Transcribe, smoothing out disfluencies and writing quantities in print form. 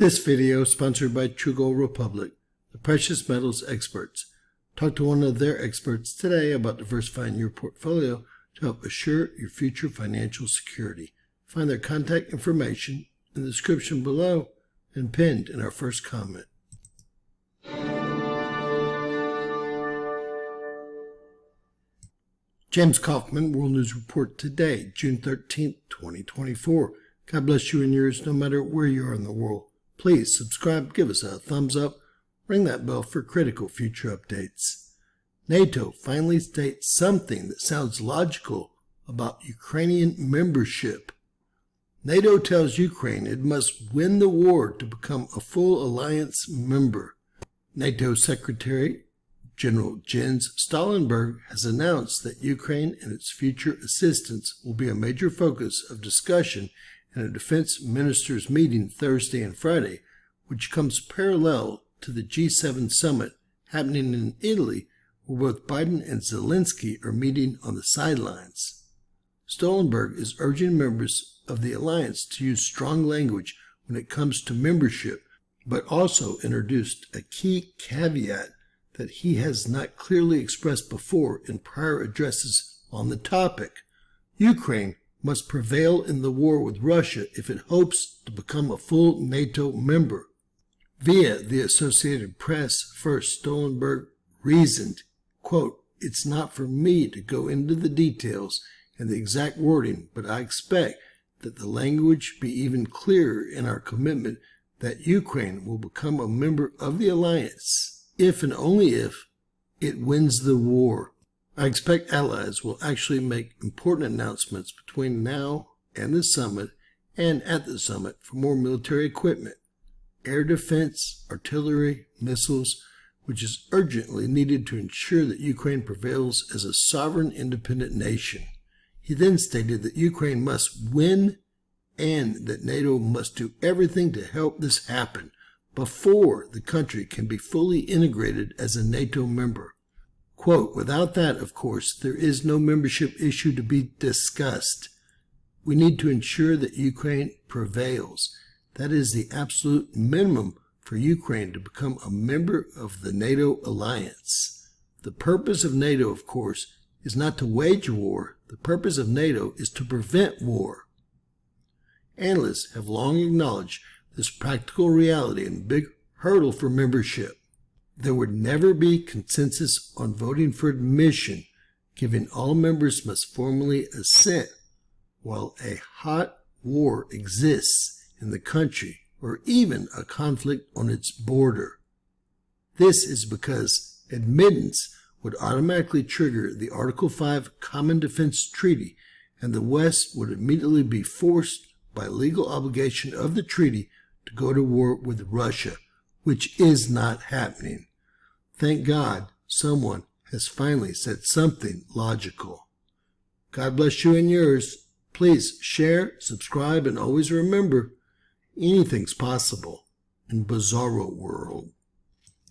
This video is sponsored by True Gold Republic, the precious metals experts. Talk to one of their experts today about diversifying your portfolio to help assure your future financial security. Find their contact information in the description below and pinned in our first comment. James Kaufman, World News Report today, June 13th, 2024. God bless you and yours no matter where you are in the world. Please subscribe, give us a thumbs up, ring that bell for critical future updates. NATO finally states something that sounds logical about Ukrainian membership. NATO tells Ukraine it must win the war to become a full alliance member. NATO Secretary General Jens Stoltenberg has announced that Ukraine and its future assistance will be a major focus of discussion in a defense ministers' meeting Thursday and Friday, which comes parallel to the G7 summit happening in Italy, where both Biden and Zelensky are meeting on the sidelines. Stoltenberg is urging members of the alliance to use strong language when it comes to membership, but also introduced a key caveat that he has not clearly expressed before in prior addresses on the topic. Ukraine must prevail in the war with Russia if it hopes to become a full NATO member. Via the Associated Press, first Stoltenberg reasoned, quote, "It's not for me to go into the details and the exact wording, but I expect that the language be even clearer in our commitment that Ukraine will become a member of the alliance if and only if it wins the war. I expect allies will actually make important announcements between now and the summit and at the summit for more military equipment, air defense, artillery, missiles, which is urgently needed to ensure that Ukraine prevails as a sovereign independent nation." He then stated that Ukraine must win and that NATO must do everything to help this happen before the country can be fully integrated as a NATO member. Quote, "Without that, of course, there is no membership issue to be discussed. We need to ensure that Ukraine prevails. That is the absolute minimum for Ukraine to become a member of the NATO alliance. The purpose of NATO, of course, is not to wage war. The purpose of NATO is to prevent war." Analysts have long acknowledged this practical reality and big hurdle for membership. There would never be consensus on voting for admission, given all members must formally assent, while a hot war exists in the country or even a conflict on its border. This is because admittance would automatically trigger the Article 5 Common Defense Treaty, and the West would immediately be forced by legal obligation of the treaty to go to war with Russia, which is not happening. Thank God someone has finally said something logical. God bless you and yours. Please share, subscribe, and always remember, anything's possible in Bizarro World.